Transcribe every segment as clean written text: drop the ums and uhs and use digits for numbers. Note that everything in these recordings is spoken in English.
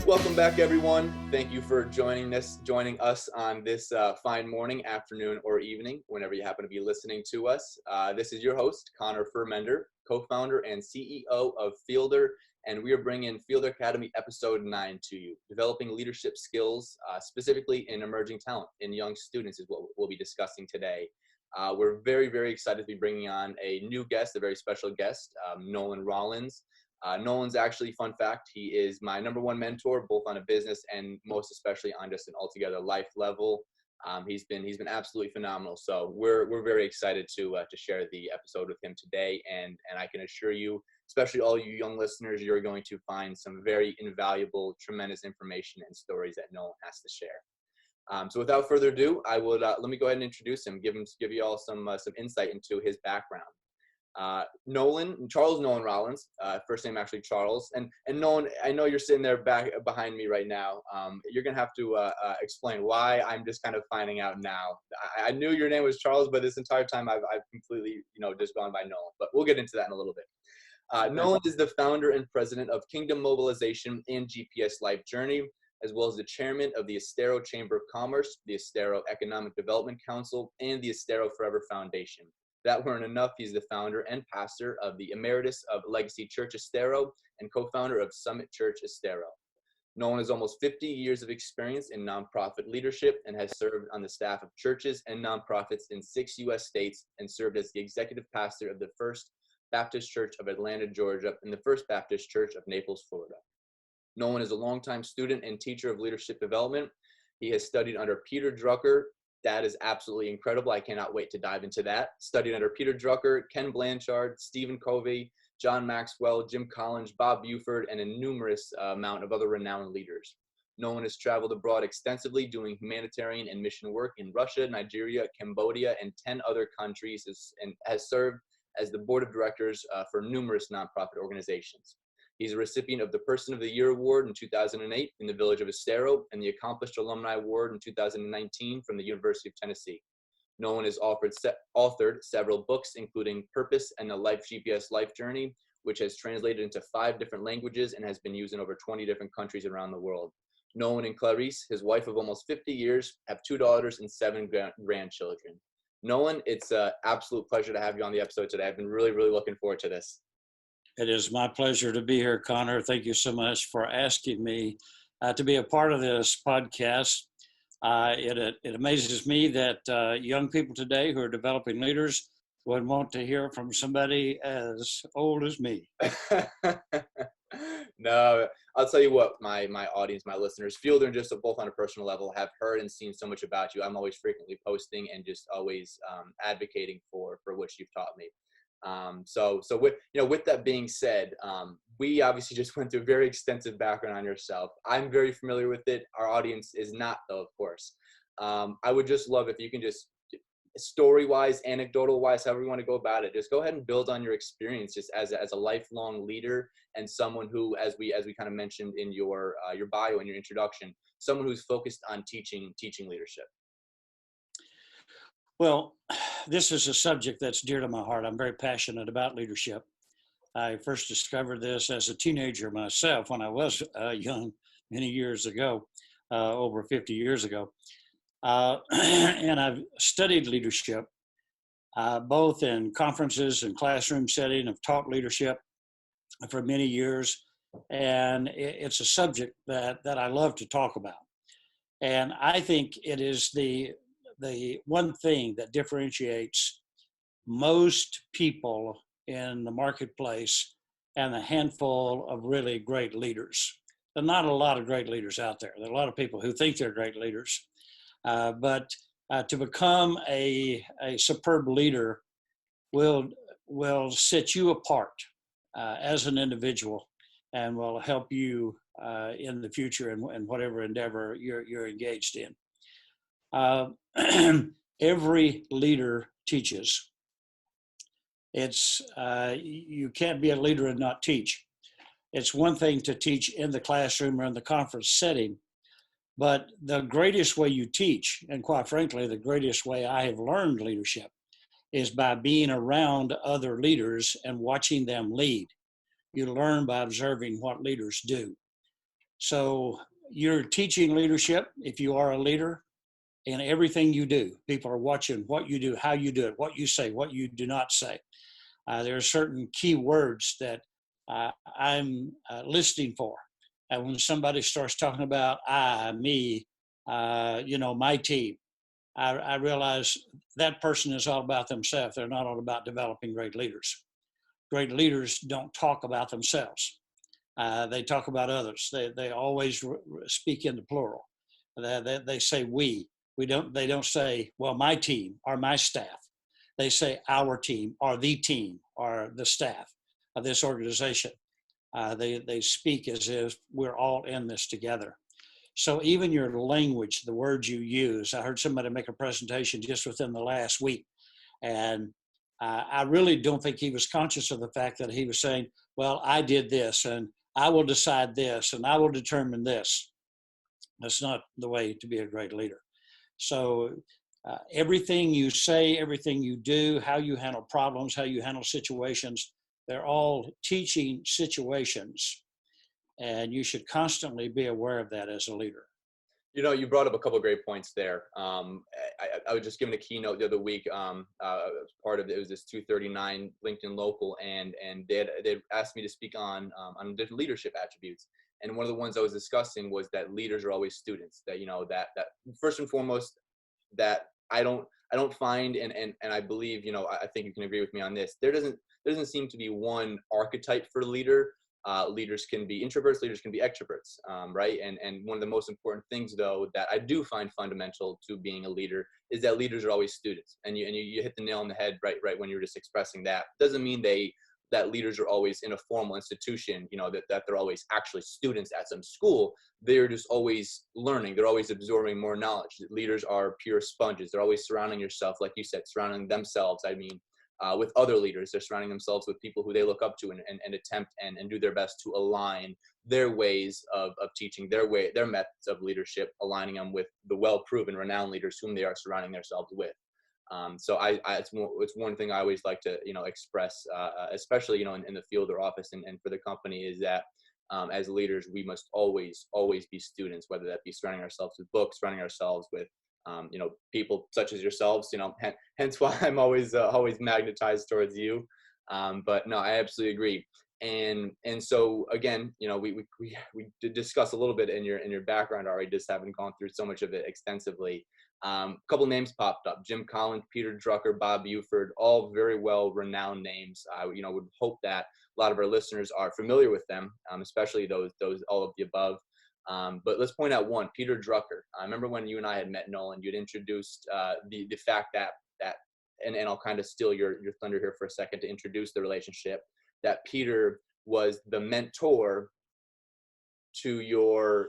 Welcome back, everyone. Thank you for joining us on this fine morning, afternoon, or evening, whenever you happen to be listening to us. This is your host, Connor Firmender, co-founder and CEO of Fieldr, and we are bringing Fieldr Academy episode 9 to you. Developing leadership skills, specifically in emerging talent in young students, is what we'll be discussing today. We're very, very excited to be bringing on a new guest, a very special guest, Nolen Rollins. Nolen's actually, fun fact, he is my number one mentor, both on a business and most especially on just an altogether life level. He's been absolutely phenomenal. So we're very excited to share the episode with him today. And I can assure you, especially all you young listeners, you're going to find some very invaluable, tremendous information and stories that Nolen has to share. So without further ado, I would let me go ahead and introduce him, give you all some insight into his background. Charles Nolen Rollins, first name actually Charles, and Nolen, I know you're sitting there back behind me right now. You're gonna have to explain why I'm just kind of finding out now. I knew your name was Charles, but this entire time I've completely just gone by Nolen. But we'll get into that in a little bit. Nolen is the founder and president of Kingdom Mobilization and GPS Life Journey, as well as the chairman of the Estero Chamber of Commerce, the Estero Economic Development Council, and the Estero Forever Foundation. That weren't enough, he's the founder and pastor of the Emeritus of Legacy Church Estero and co-founder of Summit Church Estero. Nolen has almost 50 years of experience in nonprofit leadership and has served on the staff of churches and nonprofits in 6 U.S. states and served as the executive pastor of the First Baptist Church of Atlanta, Georgia, and the First Baptist Church of Naples, Florida. Nolen is a longtime student and teacher of leadership development. He has studied under Peter Drucker. That is absolutely incredible. I cannot wait to dive into that. Studied under Peter Drucker, Ken Blanchard, Stephen Covey, John Maxwell, Jim Collins, Bob Buford, and a numerous amount of other renowned leaders. Nolen has traveled abroad extensively doing humanitarian and mission work in Russia, Nigeria, Cambodia, and 10 other countries, and has served as the board of directors for numerous nonprofit organizations. He's a recipient of the Person of the Year Award in 2008 in the village of Estero and the Accomplished Alumni Award in 2019 from the University of Tennessee. Nolen has authored several books, including Purpose and the GPS Life Journey, which has translated into 5 different languages and has been used in over 20 different countries around the world. Nolen and Clarice, his wife of almost 50 years, have 2 daughters and 7 grandchildren. Nolen, it's an absolute pleasure to have you on the episode today. I've been really, really looking forward to this. It is my pleasure to be here, Connor. Thank you so much for asking me to be a part of this podcast. It amazes me that young people today who are developing leaders would want to hear from somebody as old as me. No, I'll tell you what, my audience, my listeners, Fieldr, and just both on a personal level, have heard and seen so much about you. I'm always frequently posting and just always advocating for what you've taught me. So with that being said, we obviously just went through a very extensive background on yourself. I'm very familiar with it. Our audience is not, though, of course. I would just love if you can just story-wise, anecdotal-wise, however you want to go about it, just go ahead and build on your experience just as a lifelong leader and someone who, as we kind of mentioned in your bio and your introduction, someone who's focused on teaching leadership. Well, this is a subject that's dear to my heart. I'm very passionate about leadership. I first discovered this as a teenager myself when I was young, many years ago, over 50 years ago. And I've studied leadership, both in conferences and classroom setting. I've taught leadership for many years, and it's a subject that I love to talk about. And I think it is the one thing that differentiates most people in the marketplace and a handful of really great leaders. There are not a lot of great leaders out there. There are a lot of people who think they're great leaders. But to become a superb leader will set you apart as an individual and will help you in the future and whatever endeavor you're engaged in. Every leader teaches. You can't be a leader and not teach. It's one thing to teach in the classroom or in the conference setting, but the greatest way you teach, and quite frankly, the greatest way I have learned leadership, is by being around other leaders and watching them lead. You learn by observing what leaders do. So you're teaching leadership if you are a leader in everything you do. People are watching what you do, how you do it, what you say, what you do not say. There are certain key words that I'm listening for. And when somebody starts talking about I, me, my team, I realize that person is all about themselves. They're not all about developing great leaders. Great leaders don't talk about themselves. They talk about others. They always speak in the plural. They say we. They don't say, well, my team or my staff. They say our team or the team or the staff of this organization. They speak as if we're all in this together. So even your language, the words you use, I heard somebody make a presentation just within the last week. And I really don't think he was conscious of the fact that he was saying, well, I did this and I will decide this and I will determine this. That's not the way to be a great leader. So everything you say, everything you do, how you handle problems, how you handle situations, they're all teaching situations. And you should constantly be aware of that as a leader. You brought up a couple of great points there. I was just giving a keynote the other week. Part of it was this 239 LinkedIn local, and they asked me to speak on different leadership attributes. And one of the ones I was discussing was that leaders are always students. That that first and foremost, that I don't find, and I believe, I think you can agree with me on this. There doesn't seem to be one archetype for a leader. Leaders can be introverts, leaders can be extroverts, right? And one of the most important things, though, that I do find fundamental to being a leader is that leaders are always students. And you hit the nail on the head right when you were just expressing that. Doesn't mean that leaders are always in a formal institution, that they're always actually students at some school. They're just always learning. They're always absorbing more knowledge. Leaders are pure sponges. They're always surrounding yourself, like you said, surrounding themselves. With other leaders. They're surrounding themselves with people who they look up to and attempt and do their best to align their ways of teaching, their methods of leadership, aligning them with the well-proven, renowned leaders whom they are surrounding themselves with. So it's one thing I always like to, express, especially, in the Fieldr office and for the company, is that as leaders, we must always be students, whether that be surrounding ourselves with books, surrounding ourselves with people such as yourselves, hence why I'm always magnetized towards you. But no, I absolutely agree. And so again, we did discuss a little bit in your background already, just haven't gone through so much of it extensively. A couple names popped up: Jim Collins, Peter Drucker, Bob Buford, all very well renowned names. I would hope that a lot of our listeners are familiar with them, especially those all of the above. But let's point out one, Peter Drucker. I remember when you and I had met, Nolen, you'd introduced the fact that and I'll kind of steal your thunder here for a second to introduce the relationship, that Peter was the mentor to your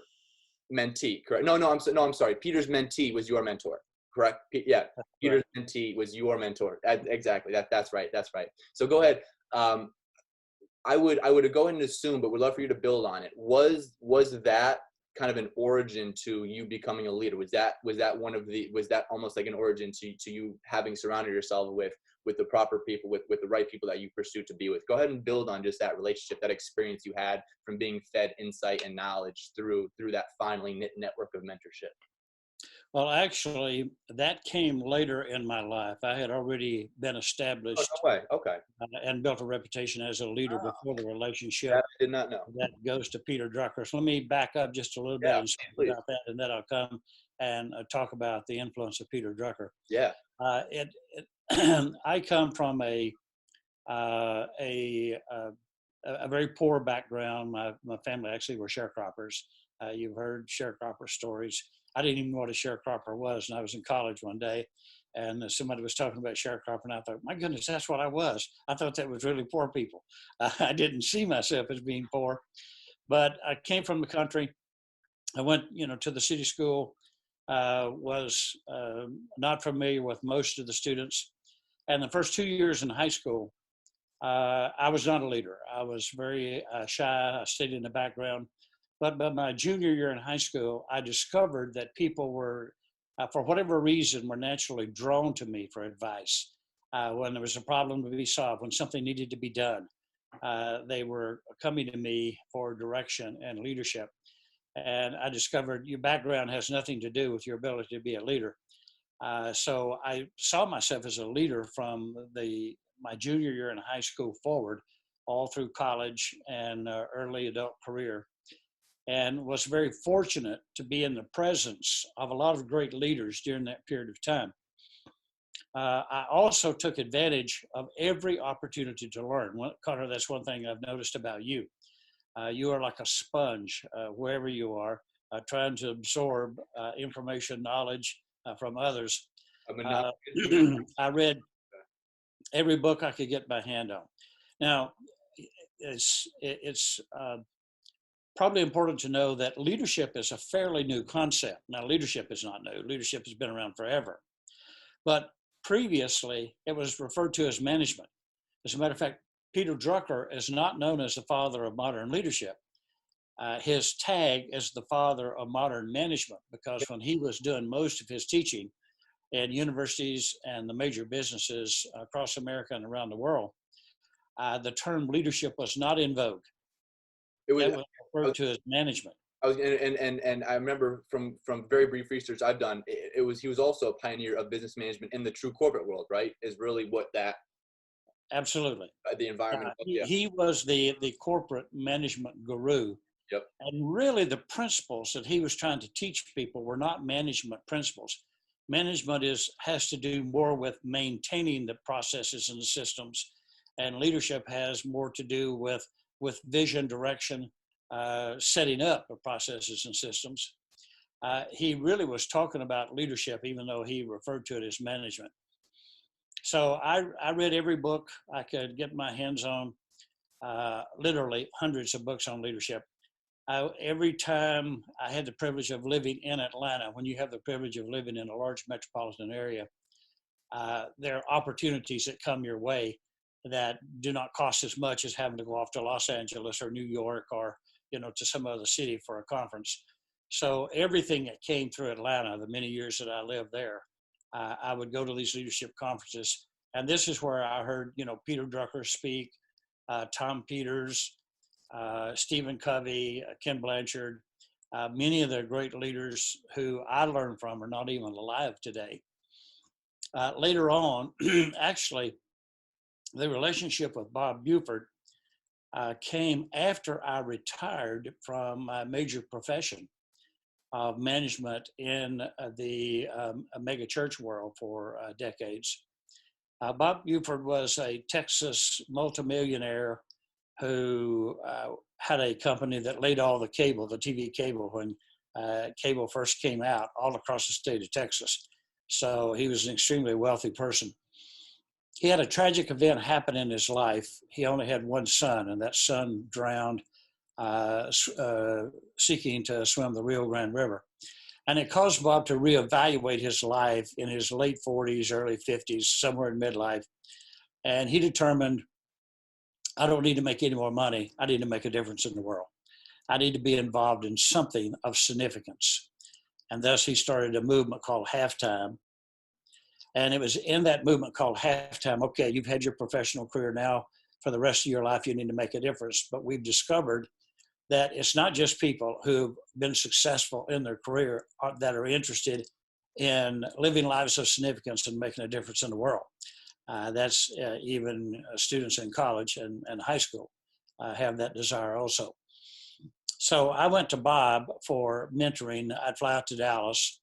mentee, correct? No, I'm sorry. Peter's mentee was your mentor, correct? Yeah, Peter's mentee was your mentor. Exactly. That's right. So go ahead. I would go ahead and assume, but would love for you to build on it. Was that kind of an origin to you becoming a leader? Was that almost like an origin to you having surrounded yourself with the proper people, with the right people that you pursue to be with? Go ahead and build on just that relationship, that experience you had from being fed insight and knowledge through that finely knit network of mentorship. Well, actually, that came later in my life. I had already been established. Oh, no way. Okay. And built a reputation as a leader before the relationship. That I did not know. That goes to Peter Drucker. So let me back up just a little bit and speak about that, and then I'll come and talk about the influence of Peter Drucker. Yeah. I come from a very poor background. My family actually were sharecroppers. You've heard sharecropper stories. I didn't even know what a sharecropper was, and I was in college one day, and somebody was talking about sharecropper, and I thought, my goodness, that's what I was. I thought that was really poor people. I didn't see myself as being poor, but I came from the country. I went, to the city school, was not familiar with most of the students. And the first 2 years in high school, I was not a leader. I was very shy. I stayed in the background. But by my junior year in high school, I discovered that people were, for whatever reason, were naturally drawn to me for advice. When there was a problem to be solved, when something needed to be done, they were coming to me for direction and leadership. And I discovered your background has nothing to do with your ability to be a leader. So I saw myself as a leader from my junior year in high school forward, all through college and early adult career, and was very fortunate to be in the presence of a lot of great leaders during that period of time. I also took advantage of every opportunity to learn. Connor, that's one thing I've noticed about you. You are like a sponge wherever you are, trying to absorb information, knowledge from others. I read every book I could get my hand on. Now, it's probably important to know that leadership is a fairly new concept. Now, leadership is not new. Leadership has been around forever. But previously, it was referred to as management. As a matter of fact, Peter Drucker is not known as the father of modern leadership. His tag is the father of modern management, because when he was doing most of his teaching in universities and the major businesses across America and around the world, the term leadership was not in vogue. It was referred to as management. And I remember from very brief research I've done, he was also a pioneer of business management in the true corporate world, right? Is really what that. Absolutely. The environment. He was the corporate management guru. Yep. And really the principles that he was trying to teach people were not management principles. Management has to do more with maintaining the processes and the systems, and leadership has more to do with vision, direction, setting up the processes and systems. He really was talking about leadership, even though he referred to it as management. So I read every book I could get my hands on, literally hundreds of books on leadership. Every time I had the privilege of living in Atlanta, when you have the privilege of living in a large metropolitan area, there are opportunities that come your way that do not cost as much as having to go off to Los Angeles or New York or, to some other city for a conference. So everything that came through Atlanta, the many years that I lived there, I would go to these leadership conferences. And this is where I heard, Peter Drucker speak, Tom Peters, Stephen Covey, Ken Blanchard, many of the great leaders who I learned from are not even alive today. Later on, actually, the relationship with Bob Buford came after I retired from my major profession of management in the mega church world for decades. Bob Buford was a Texas multimillionaire who had a company that laid all the cable, the TV cable, when cable first came out all across the state of Texas. So he was an extremely wealthy person. He had a tragic event happen in his life. He only had one son, and that son drowned seeking to swim the Rio Grande River. And it caused Bob to reevaluate his life in his late 40s, early 50s, somewhere in midlife. And he determined, I don't need to make any more money. I need to make a difference in the world. I need to be involved in something of significance. And thus he started a movement called Halftime. And it was in that movement called Halftime, okay, you've had your professional career now. For the rest of your life, you need to make a difference. But we've discovered that it's not just people who've been successful in their career that are interested in living lives of significance and making a difference in the world. That's even students in college and high school have that desire also. So I went to Bob for mentoring. I'd fly out to Dallas,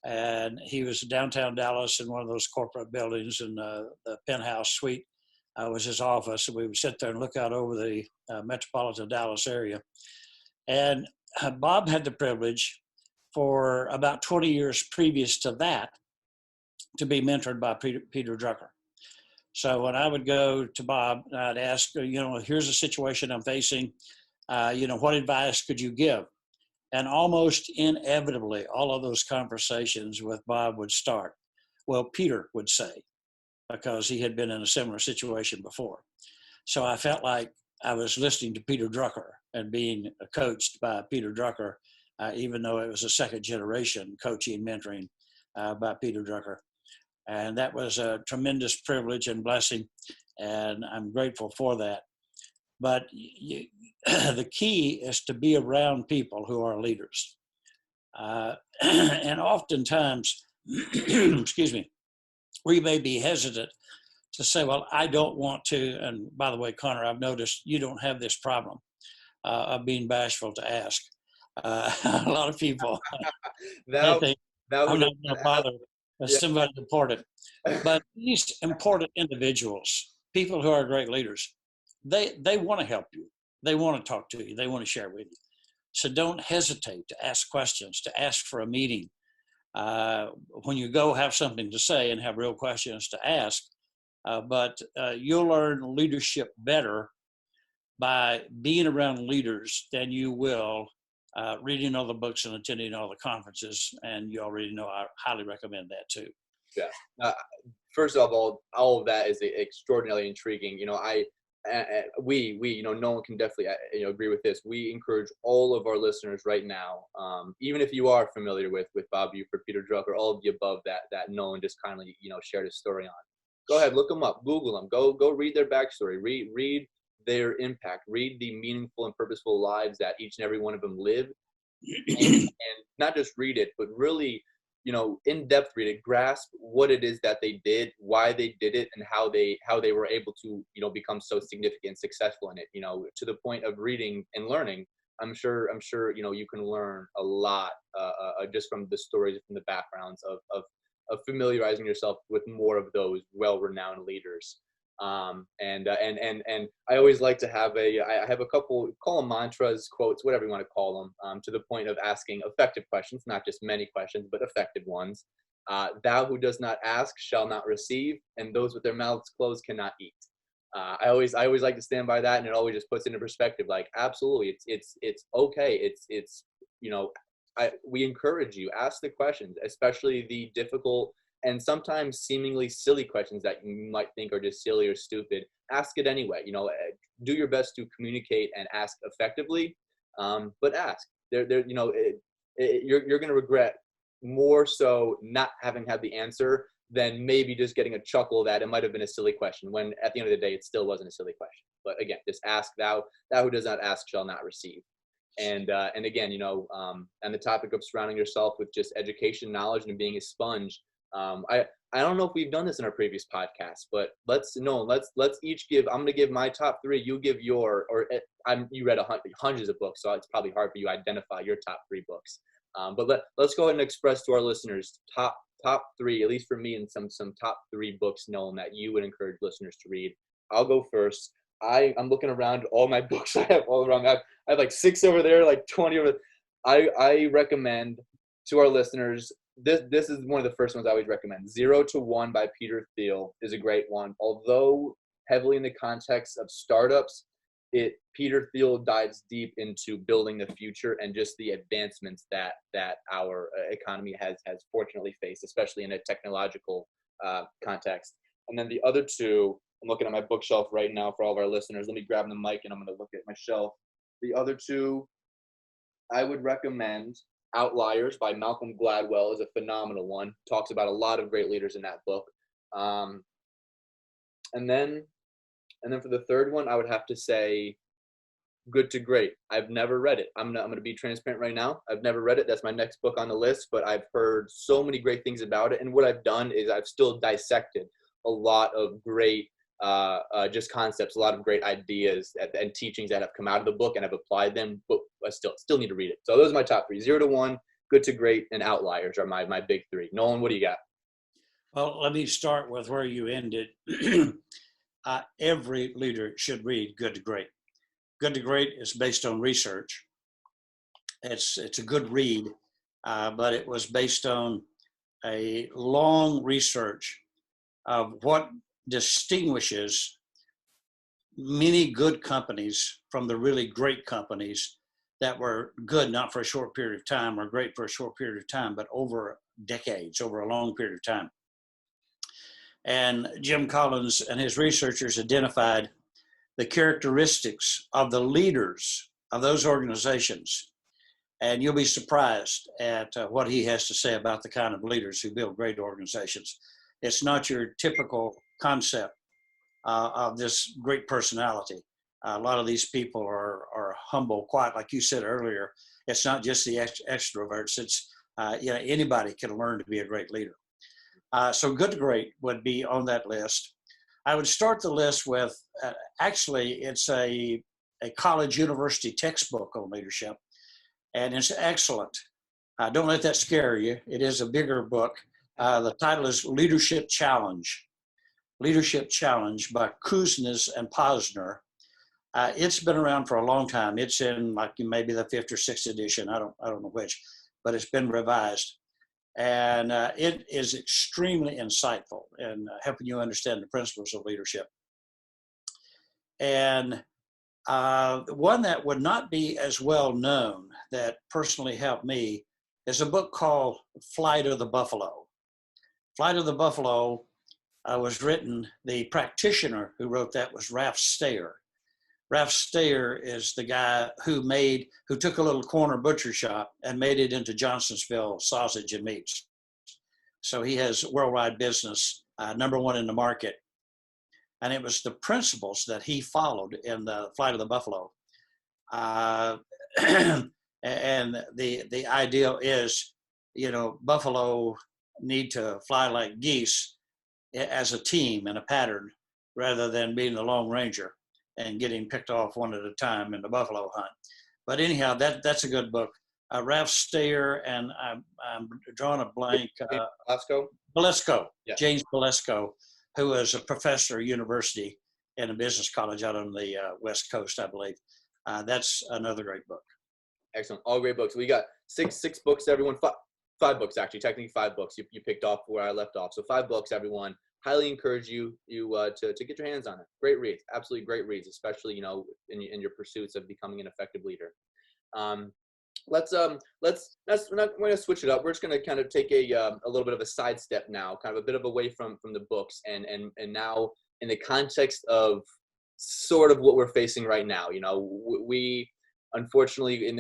and he was downtown Dallas in one of those corporate buildings, and the penthouse suite was his office. And we would sit there and look out over the metropolitan Dallas area. And Bob had the privilege for about 20 years previous to that to be mentored by Peter Drucker. So when I would go to Bob, I'd ask, here's a situation I'm facing. What advice could you give? And almost inevitably, all of those conversations with Bob would start, well, Peter would say, because he had been in a similar situation before. So I felt like I was listening to Peter Drucker and being coached by Peter Drucker, even though it was a second generation coaching, mentoring by Peter Drucker. And that was a tremendous privilege and blessing, and I'm grateful for that. But the key is to be around people who are leaders. And oftentimes, excuse me, we may be hesitant to say, well, I don't want to. And by the way, Connor, I've noticed you don't have this problem of being bashful to ask. A lot of people, they think I'm not going to bother with somebody important. But these important individuals, people who are great leaders, they want to help you. They want to talk to you. They want to share with you. So don't hesitate to ask questions, to ask for a meeting. When you go have something to say and have real questions to ask, but you'll learn leadership better by being around leaders than you will reading all the books and attending all the conferences. And you already know I highly recommend that too. Yeah. First of all of that is extraordinarily intriguing. You know, we, you know, no one can definitely, you know, agree with this. We encourage all of our listeners right now, even if you are familiar with Bob Buford, Peter Drucker, all of the above that Nolen just kindly, you know, shared his story on. Go ahead, look them up, Google them, go read their backstory, read their impact, read the meaningful and purposeful lives that each and every one of them live, and not just read it, but really, you know, in depth read it, grasp what it is that they did, why they did it, and how they were able to, you know, become so significant and successful in it. You know, to the point of reading and learning, I'm sure, you know, you can learn a lot just from the stories, from the backgrounds of familiarizing yourself with more of those well-renowned leaders. And I always like to have I have a couple, call them mantras, quotes, whatever you want to call them, to the point of asking effective questions, not just many questions, but effective ones. Thou who does not ask shall not receive, and those with their mouths closed cannot eat. I always like to stand by that, and it always just puts into perspective, like, absolutely, it's okay. It's, you know, we encourage you, ask the questions, especially the difficult and sometimes seemingly silly questions that you might think are just silly or stupid. Ask it anyway. You know, do your best to communicate and ask effectively, but ask. You know, you're going to regret more so not having had the answer than maybe just getting a chuckle that it might have been a silly question, when at the end of the day, it still wasn't a silly question. But again, just ask. Thou who does not ask shall not receive. And again, you know, and the topic of surrounding yourself with just education, knowledge, and being a sponge. I don't know if we've done this in our previous podcast, but let's each give. I'm going to give my top three. You give your, or you read hundreds of books, so it's probably hard for you to identify your top three books. But let's go ahead and express to our listeners top three, at least for me, and some top three books, Nolen, that you would encourage listeners to read. I'll go first. I'm looking around all my books I have all around. I have like 6 over there, like 20 over. I recommend to our listeners. This is one of the first ones I always recommend. 0 to 1 by Peter Thiel is a great one. Although heavily in the context of startups, Peter Thiel dives deep into building the future and just the advancements that our economy has fortunately faced, especially in a technological context. And then the other two, I'm looking at my bookshelf right now for all of our listeners. Let me grab the mic and I'm going to look at my shelf. The other two, I would recommend Outliers by Malcolm Gladwell is a phenomenal one. Talks about a lot of great leaders in that book. And then for the third one, I would have to say Good to Great. I've never read it. I'm going to be transparent right now. I've never read it. That's my next book on the list, but I've heard so many great things about it. And what I've done is I've still dissected a lot of great just concepts, a lot of great ideas and teachings that have come out of the book, and I've applied them, but I still need to read it. So those are my top three: 0 to 1, Good to Great, and Outliers are my big three. Nolen, what do you got? Well, let me start with where you ended. Every leader should read Good to Great. Good to Great is based on research. It's a good read, but it was based on a long research of what distinguishes many good companies from the really great companies that were good not for a short period of time or great for a short period of time, but over decades, over a long period of time. And Jim Collins and his researchers identified the characteristics of the leaders of those organizations. And you'll be surprised at what he has to say about the kind of leaders who build great organizations. It's not your typical concept of this great personality. A lot of these people are humble, quiet, like you said earlier. It's not just the extroverts. It's anybody can learn to be a great leader. So good to great would be on that list. I would start the list with actually it's a college university textbook on leadership, and it's excellent. Don't let that scare you. It is a bigger book. The title is Leadership Challenge. Leadership Challenge by Kuznets and Posner. It's been around for a long time. It's in like maybe the 5th or 6th edition. I don't know which, but it's been revised. And it is extremely insightful in helping you understand the principles of leadership. And one that would not be as well known that personally helped me is a book called Flight of the Buffalo. Flight of the Buffalo was written, the practitioner who wrote that was Ralph Steyer. Ralph Steyer is the guy who took a little corner butcher shop and made it into Johnsonsville sausage and meats. So he has worldwide business, #1 in the market. And it was the principles that he followed in the Flight of the Buffalo. And the ideal is, buffalo need to fly like geese as a team in a pattern rather than being the Lone Ranger and getting picked off one at a time in the buffalo hunt. But anyhow, that's a good book. Ralph Steyer, and I'm drawing a blank. Belisco. Yeah. James Belisco, who is a professor at university in a business college out on the West Coast, I believe. That's another great book. Excellent. All great books. We got six books, everyone. Five books, actually. Technically 5 books. You picked off where I left off. So 5 books, everyone. Highly encourage you to get your hands on it. Great reads. Absolutely great reads, especially, in your pursuits of becoming an effective leader. We're going to switch it up. We're just going to kind of take a little bit of a sidestep now, kind of a bit of away from the books, and now in the context of sort of what we're facing right now. We unfortunately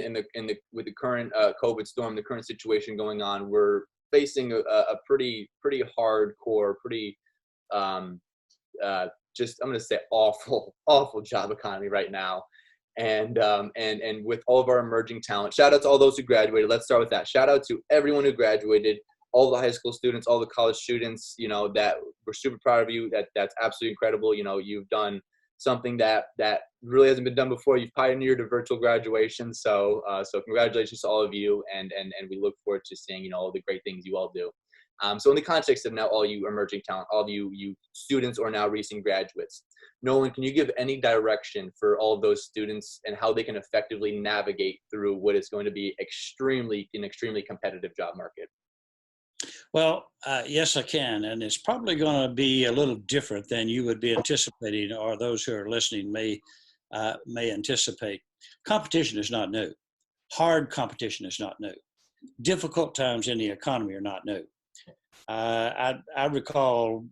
with the current COVID storm, the current situation going on, we're facing a pretty hardcore, just I'm going to say awful job economy right now. And with all of our emerging talent, shout out to all those who graduated. Let's start with that. Shout out to everyone who graduated, all the high school students, all the college students, that we're super proud of you. That's absolutely incredible. You've done something that really hasn't been done before. You've pioneered a virtual graduation. So congratulations to all of you. And we look forward to seeing, all the great things you all do. So in the context of now all you emerging talent, all of you students or now recent graduates, Nolen, can you give any direction for all of those students and how they can effectively navigate through what is going to be an extremely competitive job market? Well, yes, I can. And it's probably going to be a little different than you would be anticipating, or those who are listening may anticipate. Competition is not new. Hard competition is not new. Difficult times in the economy are not new. I recall,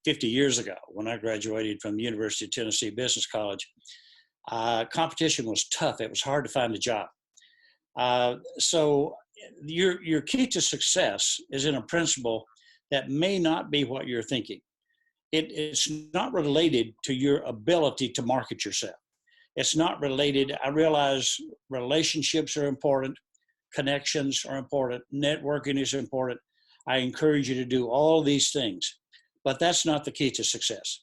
50 years ago when I graduated from the University of Tennessee Business College, competition was tough. It was hard to find a job. So your key to success is in a principle that may not be what you're thinking. It's not related to your ability to market yourself. It's not related. I realize relationships are important. Connections are important. Networking is important. I encourage you to do all these things, but that's not the key to success.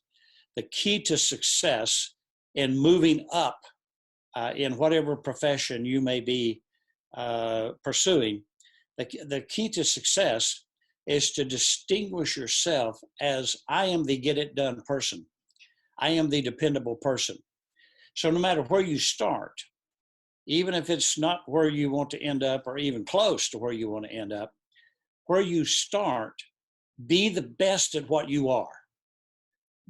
The key to success in moving up in whatever profession you may be pursuing, the key to success is to distinguish yourself as I am the get it done person. I am the dependable person. So no matter where you start, even if it's not where you want to end up or even close to where you want to end up, where you start, be the best at what you are.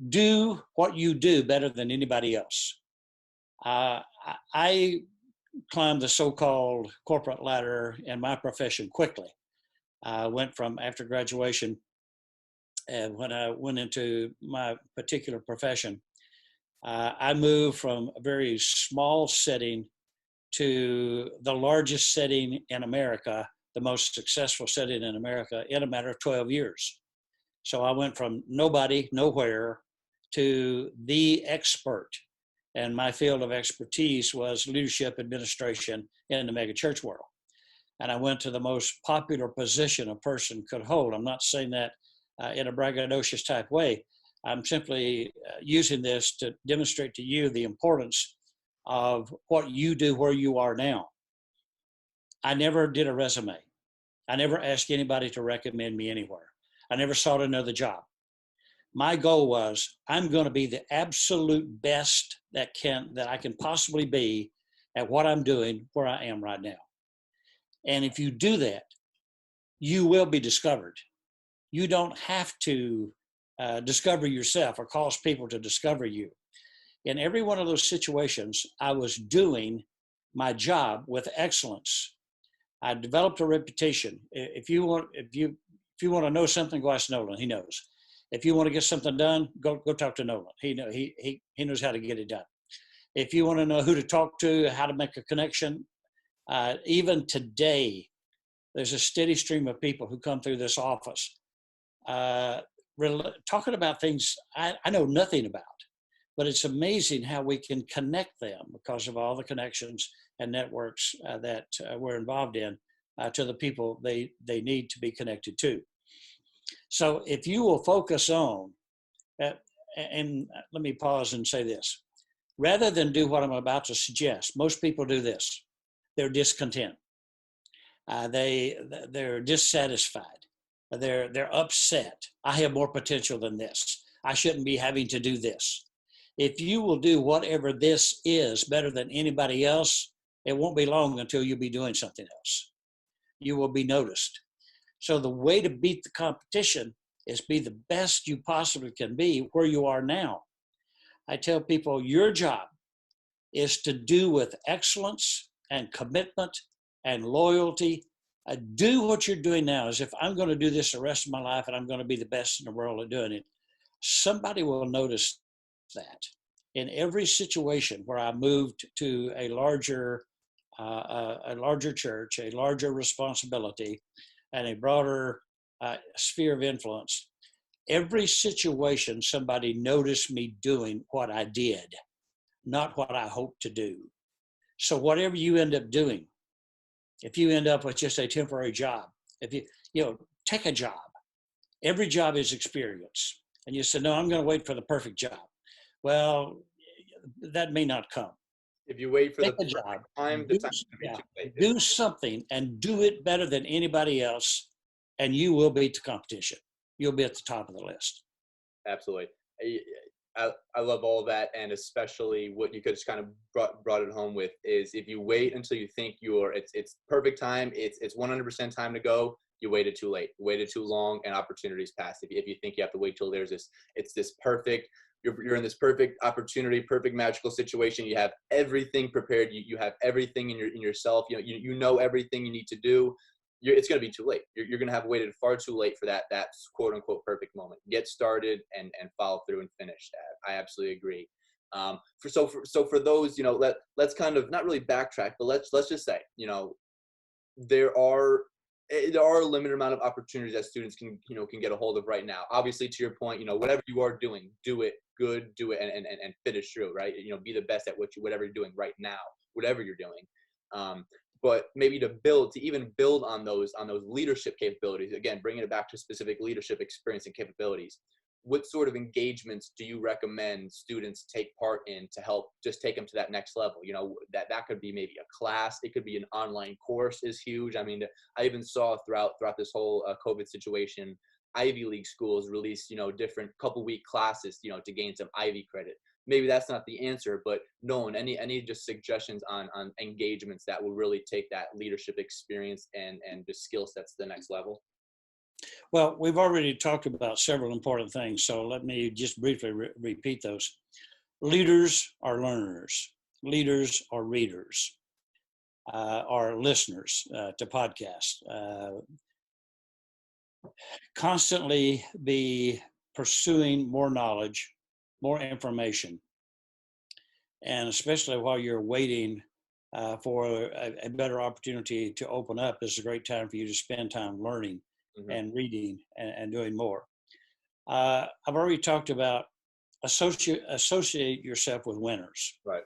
Do what you do better than anybody else. I climbed the so-called corporate ladder in my profession quickly. I went from after graduation, and when I went into my particular profession, I moved from a very small setting to the largest setting in America, the most successful setting in America in a matter of 12 years. So I went from nobody, nowhere, to the expert And my field of expertise was leadership administration in the mega church world. And I went to the most popular position a person could hold. I'm not saying that in a braggadocious type way. I'm simply using this to demonstrate to you the importance of what you do where you are now. I never did a resume. I never asked anybody to recommend me anywhere. I never sought another job. My goal was, I'm going to be the absolute best that I can possibly be at what I'm doing where I am right now. And if you do that, you will be discovered. You don't have to discover yourself or cause people to discover you. In every one of those situations, I was doing my job with excellence. I developed a reputation. If you want to know something, go ask Nolen. He knows. If you want to get something done, go talk to Nolen. He knows how to get it done. If you want to know who to talk to, how to make a connection, even today, there's a steady stream of people who come through this office talking about things I know nothing about. But it's amazing how we can connect them because of all the connections and networks that we're involved in to the people they need to be connected to. So if you will focus on, and let me pause and say this, rather than do what I'm about to suggest, most people do this. They're discontent. They're dissatisfied. They're upset. I have more potential than this. I shouldn't be having to do this. If you will do whatever this is better than anybody else, it won't be long until you'll be doing something else. You will be noticed. So the way to beat the competition is be the best you possibly can be where you are now. I tell people your job is to do with excellence and commitment and loyalty. Do what you're doing now as if I'm going to do this the rest of my life and I'm going to be the best in the world at doing it. Somebody will notice that. In every situation where I moved to a larger church, a larger responsibility, and a broader sphere of influence, every situation somebody noticed me doing what I did, not what I hoped to do. So whatever you end up doing, if you end up with just a temporary job, if you take a job, every job is experience. And you say, no, I'm going to wait for the perfect job. Well, that may not come. If you wait for Take the a job, time, the time to be too late. do something and do it better than anybody else, and you will beat the competition. You'll be at the top of the list. Absolutely. I love all that, and especially what you could just kind of brought it home with is if you wait until you think it's perfect time, it's 100% time to go, you waited too late, you waited too long, and opportunities pass. If you think you have to wait till there's this perfect, you're in this perfect opportunity, perfect magical situation, you have everything prepared, you have everything in yourself, you know everything you need to do. It's going to be too late. You're going to have waited far too late for that quote unquote perfect moment. Get started and follow through and finish that. I absolutely agree. For those, let's kind of not really backtrack, but let's just say, there are a limited amount of opportunities that students can get a hold of right now. Obviously, to your point, whatever you are doing, do it good, do it and finish through, right? Be the best at whatever you're doing right now, whatever you're doing. But maybe to even build on those leadership capabilities, again, bringing it back to specific leadership experience and capabilities, what sort of engagements do you recommend students take part in to help just take them to that next level? That could be maybe a class. It could be an online course is huge. I mean, I even saw throughout this whole COVID situation, Ivy League schools release, different couple week classes, to gain some Ivy credit. Maybe that's not the answer, but Nolen, any just suggestions on engagements that will really take that leadership experience and the skill sets to the next level? Well, we've already talked about several important things, so let me just briefly repeat those. Leaders are learners. Leaders are readers, are listeners to podcasts. Constantly be pursuing more knowledge, more information, and especially while you're waiting for a better opportunity to open up, is a great time for you to spend time learning and reading and doing more. I've already talked about associate yourself with winners. Right.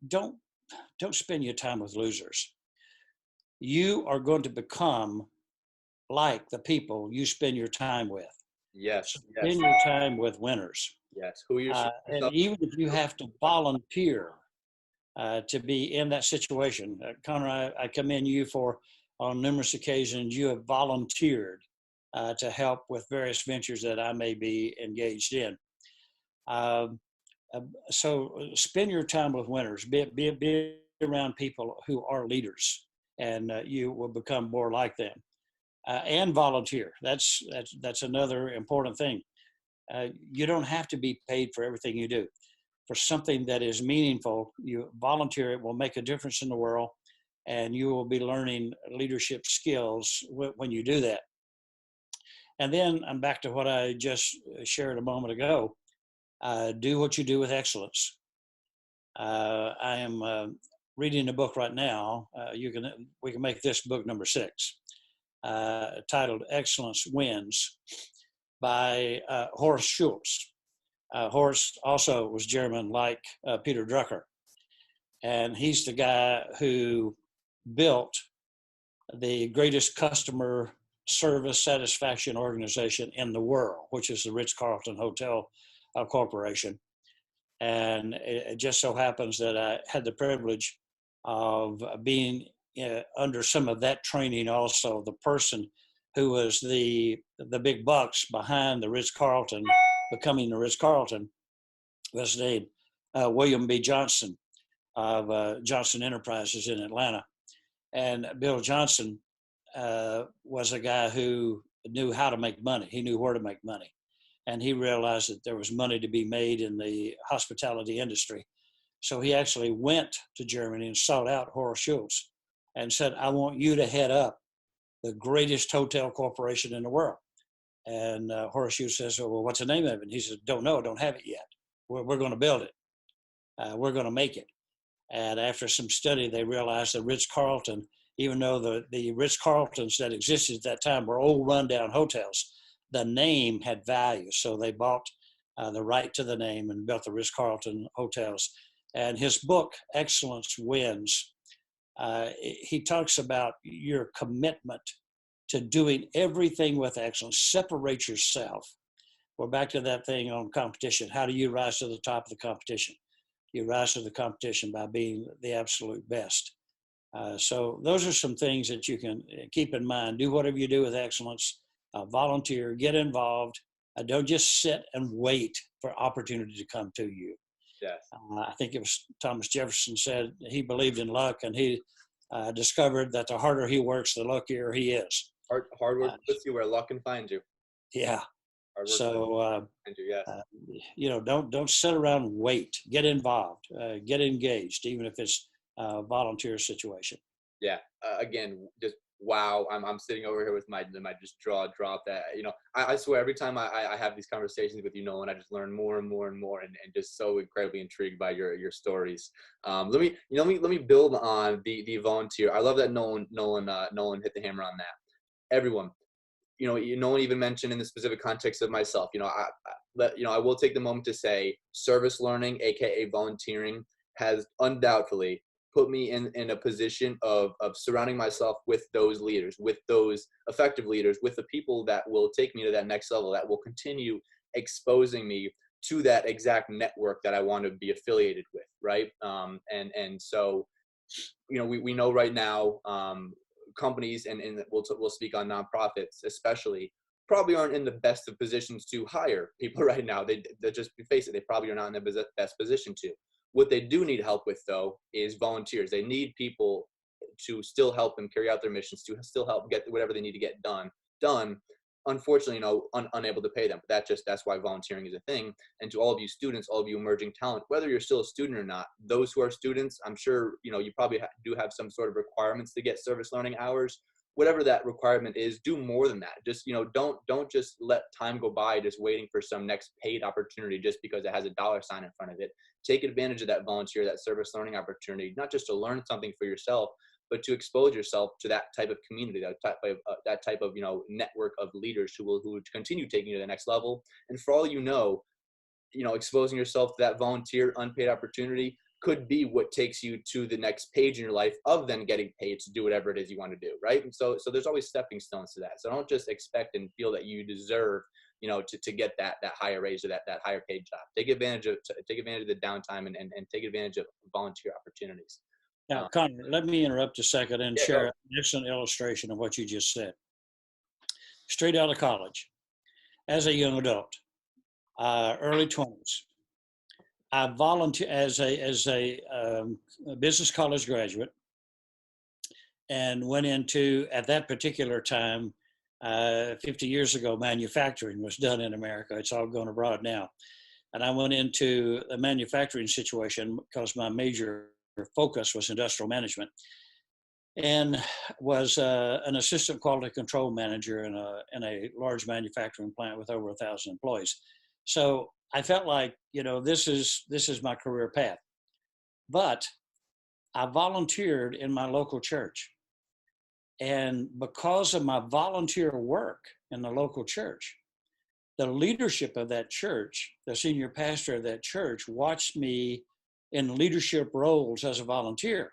Don't spend your time with losers. You are going to become like the people you spend your time with. So Yes. Yes. spend your time with winners. Yes. Who you surround And yourself even if you have to volunteer to be in that situation, Connor, I commend you for, on numerous occasions, you have volunteered to help with various ventures that I may be engaged in. So spend your time with winners. Be around people who are leaders, and you will become more like them. And volunteer. That's another important thing. You don't have to be paid for everything you do. For something that is meaningful, you volunteer. It will make a difference in the world, and you will be learning leadership skills when you do that. And then I'm back to what I just shared a moment ago. Do what you do with excellence. I am reading a book right now. We can make this book number 6, titled "Excellence Wins" by Horst Schulze. Horst also was German, like Peter Drucker, and he's the guy who built the greatest customer service satisfaction organization in the world, which is the Ritz-Carlton Hotel Corporation. And it just so happens that I had the privilege of being under some of that training also. The person who was the big bucks behind the Ritz-Carlton, becoming the Ritz-Carlton, was named William B. Johnson of Johnson Enterprises in Atlanta. And Bill Johnson was a guy who knew how to make money. He knew where to make money. And he realized that there was money to be made in the hospitality industry. So he actually went to Germany and sought out Horst Schulze and said, I want you to head up the greatest hotel corporation in the world. And Horst Schulze says, well, what's the name of it? And he says, don't know, don't have it yet. We're going to build it. We're going to make it. And after some study, they realized that Ritz-Carlton, even though the Ritz-Carltons that existed at that time were old rundown hotels, the name had value. So they bought the right to the name and built the Ritz-Carlton hotels. And his book, Excellence Wins, he talks about your commitment to doing everything with excellence. Separate yourself. We're back to that thing on competition. How do you rise to the top of the competition? You rise to the competition by being the absolute best. So those are some things that you can keep in mind. Do whatever you do with excellence. Volunteer, get involved. Don't just sit and wait for opportunity to come to you. Yes. I think it was Thomas Jefferson said he believed in luck, and he discovered that the harder he works, the luckier he is. Hard work puts you where luck can find you. Yeah. So, yes. Don't sit around and wait. Get involved. Get engaged, even if it's a volunteer situation. Yeah. Again, just wow. I'm sitting over here with my just jaw drop. That I swear every time I have these conversations with you, Nolen, I just learn more and more and more, and just so incredibly intrigued by your stories. Let me build on the volunteer. I love that Nolen hit the hammer on that. Everyone. No one even mentioned in the specific context of myself. I will take the moment to say service learning, aka volunteering, has undoubtedly put me in a position of surrounding myself with those leaders, with those effective leaders, with the people that will take me to that next level, that will continue exposing me to that exact network that I want to be affiliated with, right? And so, we know right now, companies and we'll speak on nonprofits especially, probably aren't in the best of positions to hire people right now. They just face it, they probably are not in the best position to. What they do need help with, though, is volunteers. They need people to still help them carry out their missions, to still help get whatever they need to get done. Unfortunately, unable to pay them. But that's why volunteering is a thing. And to all of you students, all of you emerging talent, whether you're still a student or not, those who are students, I'm sure you probably do have some sort of requirements to get service learning hours. Whatever that requirement is, do more than that. Just don't just let time go by just waiting for some next paid opportunity just because it has a dollar sign in front of it. Take advantage of that volunteer, that service learning opportunity, not just to learn something for yourself, but to expose yourself to that type of community, that type of network of leaders who will continue taking you to the next level. And for all exposing yourself to that volunteer unpaid opportunity could be what takes you to the next page in your life of then getting paid to do whatever it is you want to do, right? And so there's always stepping stones to that. So don't just expect and feel that you deserve, to get that higher raise or that higher paid job. Take advantage of the downtime and take advantage of volunteer opportunities. Now, Connor, let me interrupt a second and share Go. an excellent illustration of what you just said. Straight out of college, as a young adult, early 20s, I volunteered as a business college graduate, and went into, at that particular time, 50 years ago, manufacturing was done in America. It's all gone abroad now. And I went into a manufacturing situation because my major focus was industrial management, and was an assistant quality control manager in a large manufacturing plant with over 1,000 employees. So I felt like, this is my career path. But I volunteered in my local church. And because of my volunteer work in the local church, the leadership of that church, the senior pastor of that church, watched me in leadership roles as a volunteer.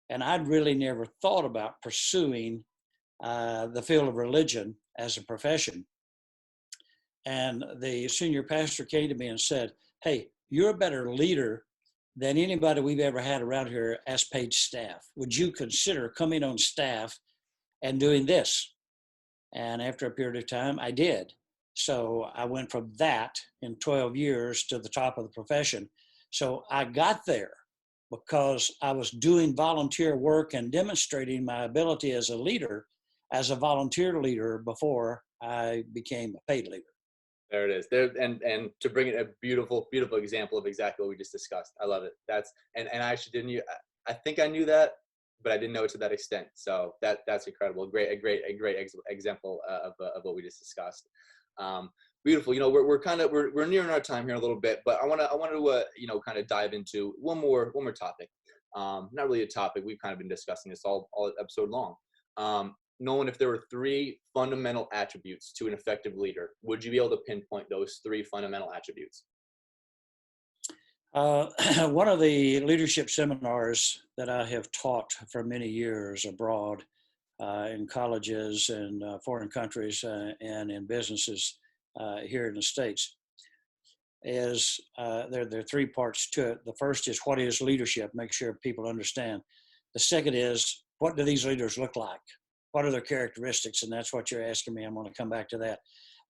And I'd really never thought about pursuing the field of religion as a profession. And the senior pastor came to me and said, "Hey, you're a better leader than anybody we've ever had around here as paid staff. Would you consider coming on staff and doing this?" And after a period of time, I did. So I went from that in 12 years to the top of the profession. So I got there because I was doing volunteer work and demonstrating my ability as a leader, as a volunteer leader, before I became a paid leader. There it is. There, and to bring it a beautiful example of exactly what we just discussed. I love it. And I actually didn't. I think I knew that, but I didn't know it to that extent. So that's incredible. A great example of what we just discussed. Beautiful. We're nearing our time here a little bit, but I want to kind of dive into one more topic. Not really a topic. We've kind of been discussing this all episode long. Nolen, if there were 3 fundamental attributes to an effective leader, would you be able to pinpoint those 3 fundamental attributes? One of the leadership seminars that I have taught for many years abroad, in colleges and foreign countries and in businesses here in the States, is there are 3 parts to it. The first is, what is leadership? Make sure people understand. The second is, what do these leaders look like? What are their characteristics? And that's what you're asking me. I'm going to come back to that.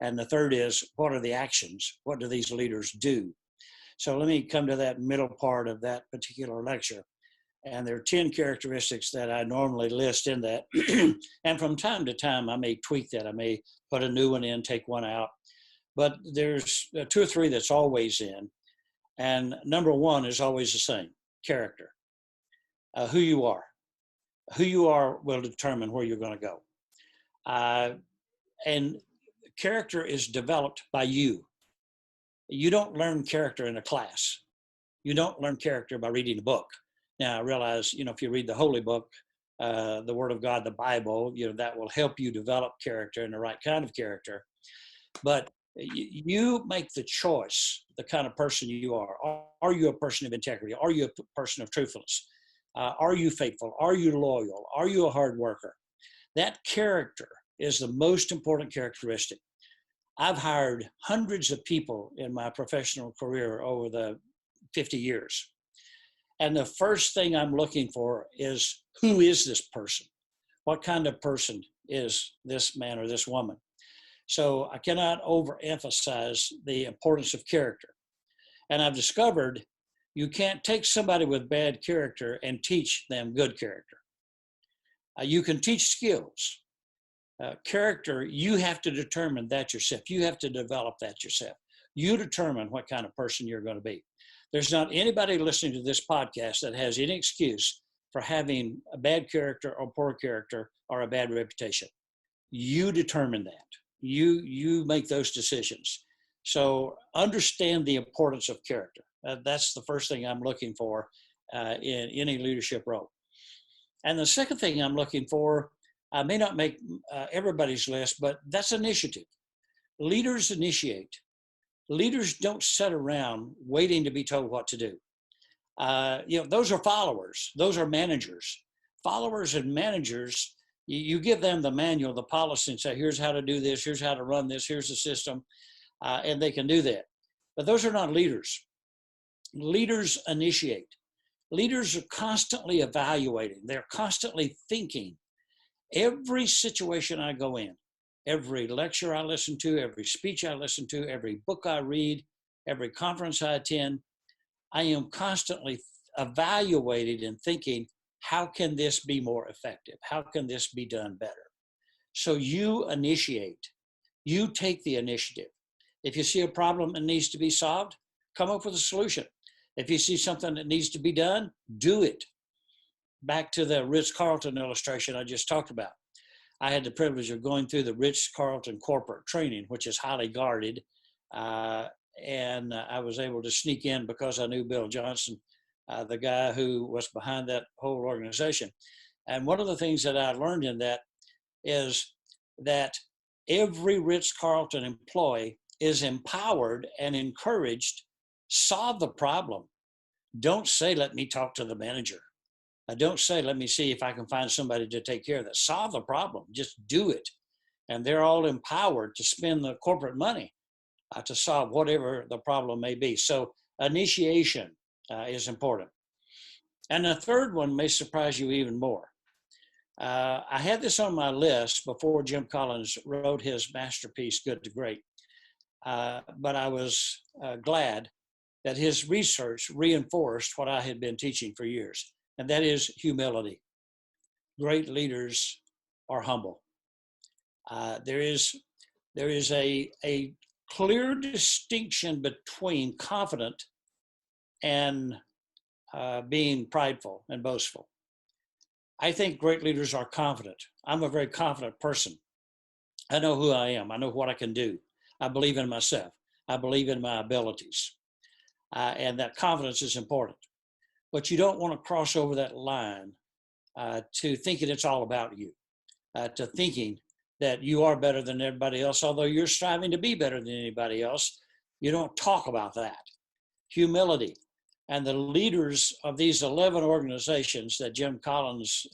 And the third is, what are the actions? What do these leaders do? So let me come to that middle part of that particular lecture. And there are 10 characteristics that I normally list in that. And from time to time, I may tweak that. I may put a new one in, take one out. But there's 2 or 3 that's always in. And number 1 is always the same: character. Who you are. Who you are will determine where you're going to go. And character is developed by you. You don't learn character in a class. You don't learn character by reading a book. Now, I realize, if you read the Holy Book, the Word of God, the Bible, that will help you develop character and the right kind of character. But you make the choice, the kind of person you are. Are you a person of integrity? Are you a person of truthfulness? Are you faithful? Are you loyal? Are you a hard worker? That character is the most important characteristic. I've hired hundreds of people in my professional career over the 50 years. And the first thing I'm looking for is, who is this person? What kind of person is this man or this woman? So I cannot overemphasize the importance of character. And I've discovered you can't take somebody with bad character and teach them good character. You can teach skills. Character, you have to determine that yourself. You have to develop that yourself. You determine what kind of person you're going to be. There's not anybody listening to this podcast that has any excuse for having a bad character or poor character or a bad reputation. You determine that. You make those decisions. So understand the importance of character. That's the first thing I'm looking for in any leadership role. And the second thing I'm looking for, I may not make everybody's list, but that's initiative. Leaders initiate. Leaders don't sit around waiting to be told what to do. Those are followers. Those are managers. Followers and managers, you give them the manual, the policy, and say, here's how to do this, here's how to run this, here's the system, and they can do that. But those are not leaders. Leaders initiate. Leaders are constantly evaluating. They're constantly thinking. Every situation I go in, every lecture I listen to, every speech I listen to, every book I read, every conference I attend, I am constantly evaluating and thinking, how can this be more effective? How can this be done better? So you initiate, you take the initiative. If you see a problem that needs to be solved, come up with a solution. If you see something that needs to be done, do it. Back to the Ritz-Carlton illustration I just talked about. I had the privilege of going through the Ritz-Carlton corporate training, which is highly guarded. And I was able to sneak in because I knew Bill Johnson, the guy who was behind that whole organization. And one of the things that I learned in that is that every Ritz-Carlton employee is empowered and encouraged. Solve the problem. Don't say, let me talk to the manager. Don't say, let me see if I can find somebody to take care of that. Solve the problem. Just do it. And they're all empowered to spend the corporate money to solve whatever the problem may be. So initiation is important. And the third one may surprise you even more. I had this on my list before Jim Collins wrote his masterpiece, Good to Great. But I was glad that his research reinforced what I had been teaching for years, and that is humility. Great leaders are humble. There is a clear distinction between confident and being prideful and boastful. I think great leaders are confident. I'm a very confident person. I know who I am. I know what I can do. I believe in myself. I believe in my abilities. And that confidence is important. But you don't want to cross over that line to thinking it's all about you, to thinking that you are better than everybody else, although you're striving to be better than anybody else. You don't talk about that. Humility. And the leaders of these 11 organizations that Jim Collins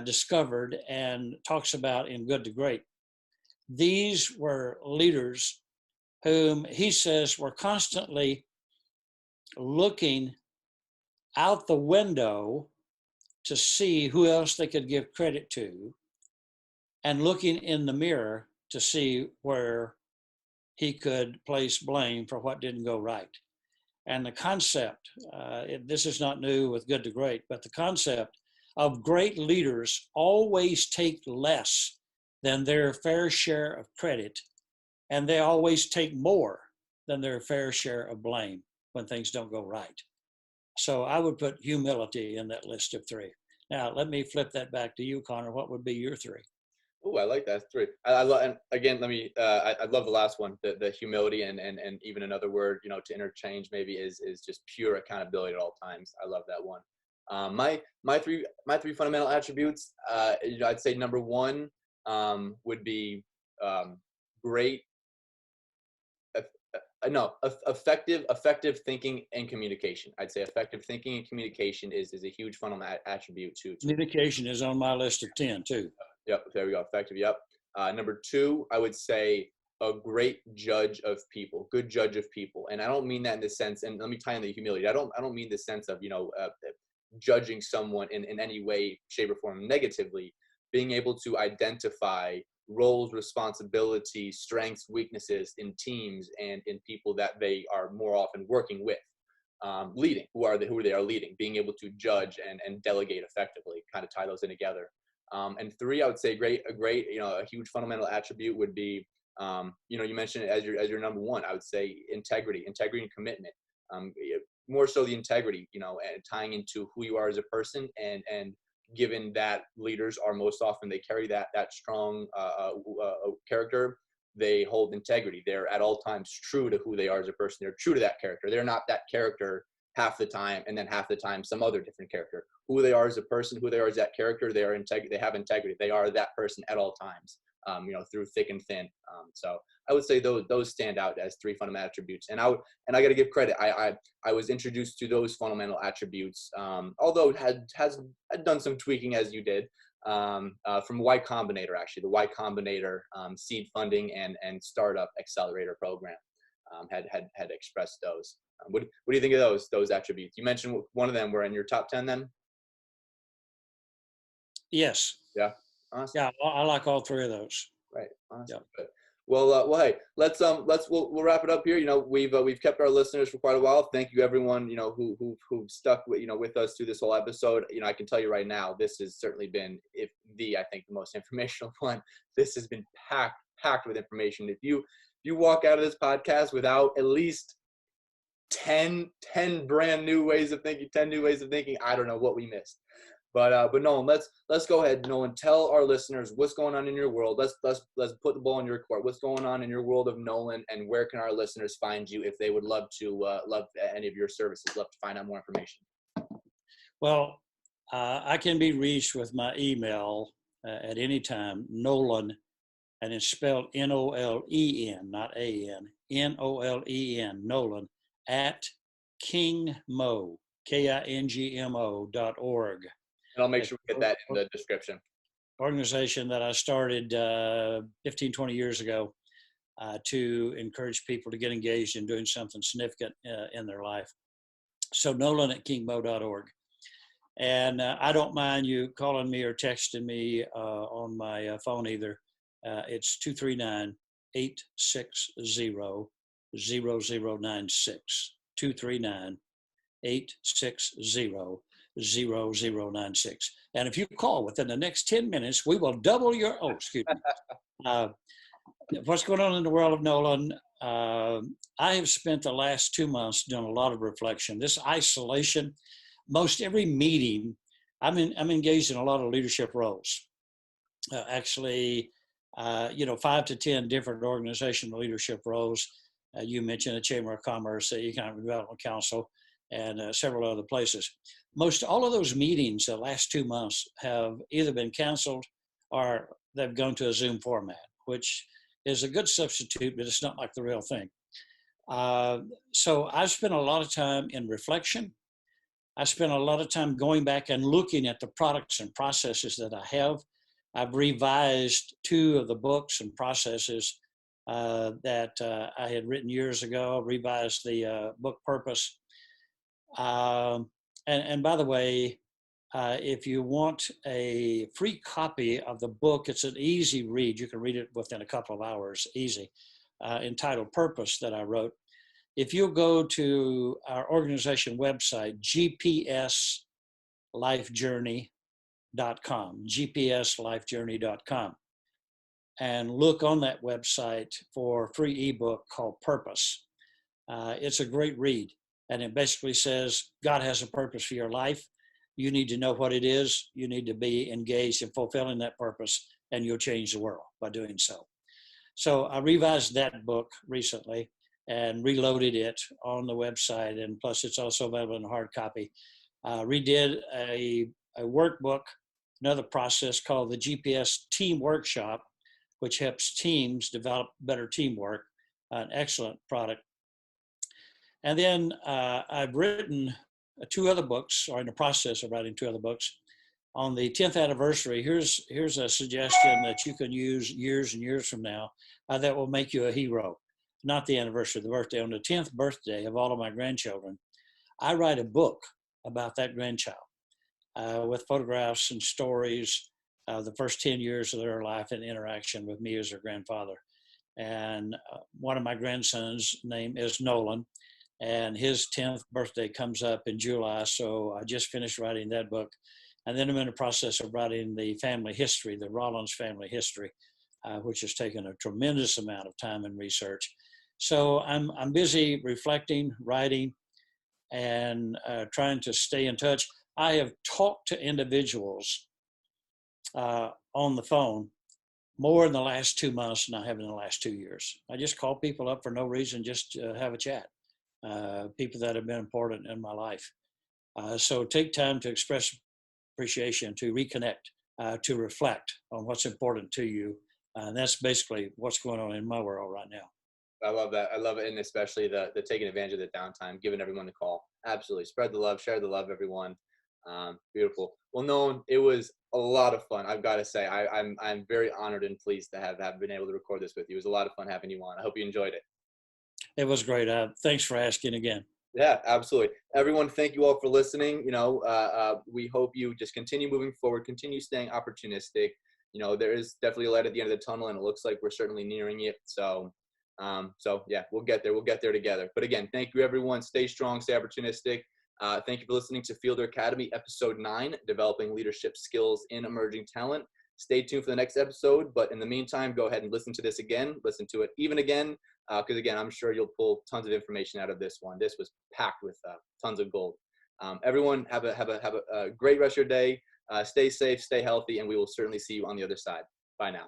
discovered and talks about in Good to Great, these were leaders whom he says were constantly looking out the window to see who else they could give credit to, and looking in the mirror to see where he could place blame for what didn't go right. And the concept, this is not new with Good to Great, but the concept of great leaders always take less than their fair share of credit, and they always take more than their fair share of blame when things don't go right. So I would put humility in that list of three. Now, let me flip that back to you, Connor. What would be your three? Oh, I like that. Three. I love, and again, I love the last one, the humility, and even another word, to interchange maybe is just pure accountability at all times. I love that one. My three fundamental attributes, I'd say number one would be great, effective thinking and communication. I'd say effective thinking and communication is a huge fundamental attribute to communication is on my list of 10 too. Yep, there we go. Effective. Yep. Number two, I would say a great judge of people, good judge of people. And I don't mean that in the sense, and let me tie in the humility. I don't mean the sense of, judging someone in any way, shape, or form negatively. Being able to identify roles, responsibilities, strengths, weaknesses in teams and in people that they are more often working with, leading, who they are leading, being able to judge and delegate effectively, kind of tie those in together. And three, I would say a huge fundamental attribute would be, you mentioned it as your number one. I would say integrity and commitment. More so the integrity, and tying into who you are as a person, and given that leaders are most often, they carry that strong character, they hold integrity. They're at all times true to who they are as a person. They're true to that character. They're not that character half the time, and then half the time some other different character. Who they are as a person, who they are as that character, they have integrity. They are that person at all times. through thick and thin. So I would say those stand out as three fundamental attributes. And I got to give credit. I was introduced to those fundamental attributes, although had done some tweaking as you did, from Y Combinator, actually. The Y Combinator seed funding and startup accelerator program had expressed those. What do you think of those attributes? You mentioned one of them were in your top 10 then? Yes. Yeah. Awesome. Yeah, I like all three of those. Right. Awesome. Yeah. Good. Well, hey, we'll wrap it up here. We've kept our listeners for quite a while. Thank you, everyone. Who stuck with us through this whole episode. I can tell you right now, this has certainly been, I think, the most informational one. This has been packed with information. If you walk out of this podcast without at least 10 brand new ways of thinking, 10 new ways of thinking, I don't know what we missed. But Nolen, let's go ahead. Nolen, tell our listeners what's going on in your world. Let's put the ball in your court. What's going on in your world of Nolen, and where can our listeners find you if they would love any of your services, love to find out more information? Well, I can be reached with my email at any time, Nolen, and it's spelled Nolen, not A-N, Nolen, Nolen, at KingMo, KINGMO.org. And I'll make sure we get that in the description. Organization that I started 15, 20 years ago to encourage people to get engaged in doing something significant in their life. So Nolen at KingMo.org. And I don't mind you calling me or texting me on my phone either. It's 239-860-0096. 239-860-0096. And if you call within the next 10 minutes, we will double your, what's going on in the world of Nolen? I have spent the last 2 months doing a lot of reflection. This isolation, most every meeting, I'm engaged in a lot of leadership roles. 5 to 10 different organizational leadership roles. You mentioned the Chamber of Commerce, the Economic Development Council, and several other places. Most all of those meetings the last 2 months have either been canceled or they've gone to a Zoom format, which is a good substitute, but it's not like the real thing. So I've spent a lot of time in reflection. I spent a lot of time going back and looking at the products and processes that I have. I've revised 2 of the books and processes that I had written years ago, revised the book Purpose. And by the way, if you want a free copy of the book, it's an easy read. You can read it within a couple of hours, easy, entitled Purpose that I wrote. If you go to our organization website, gpslifejourney.com, and look on that website for a free ebook called Purpose. It's a great read. And it basically says, God has a purpose for your life. You need to know what it is. You need to be engaged in fulfilling that purpose, and you'll change the world by doing so. So I revised that book recently and reloaded it on the website. And plus, it's also available in hard copy. Redid a workbook, another process called the GPS Team Workshop, which helps teams develop better teamwork, an excellent product. And then I've written 2 other books, or in the process of writing 2 other books. On the 10th anniversary, here's a suggestion that you can use years and years from now that will make you a hero. Not the anniversary, the birthday. On the 10th birthday of all of my grandchildren, I write a book about that grandchild with photographs and stories of the first 10 years of their life and interaction with me as their grandfather. And one of my grandsons' name is Nolen. And his 10th birthday comes up in July, so I just finished writing that book. And then I'm in the process of writing the family history, the Rollins family history, which has taken a tremendous amount of time and research. So I'm busy reflecting, writing, and trying to stay in touch. I have talked to individuals on the phone more in the last 2 months than I have in the last 2 years. I just call people up for no reason, just to have a chat. People that have been important in my life. So take time to express appreciation, to reconnect, to reflect on what's important to you, That's basically what's going on in my world right now. I love that. I love it. And especially the taking advantage of the downtime, giving everyone the call. Absolutely. Spread the love, share the love, everyone. Beautiful. Well, Nolen, it was a lot of fun. I've got to say, I'm very honored and pleased to have been able to record this with you. It was a lot of fun having you on. I hope you enjoyed it. It was great. Thanks for asking again. Yeah, absolutely. Everyone, thank you all for listening. We hope you just continue moving forward, continue staying opportunistic. There is definitely a light at the end of the tunnel, and it looks like we're certainly nearing it. So yeah, we'll get there. We'll get there together. But again, thank you, everyone. Stay strong, stay opportunistic. Thank you for listening to Fieldr Academy, episode 9, Developing Leadership Skills in Emerging Talent. Stay tuned for the next episode. But in the meantime, go ahead and listen to this again. Listen to it even again. Because again, I'm sure you'll pull tons of information out of this one. This was packed with tons of gold. Everyone, have a great rest of your day. Stay safe, stay healthy, and we will certainly see you on the other side. Bye now.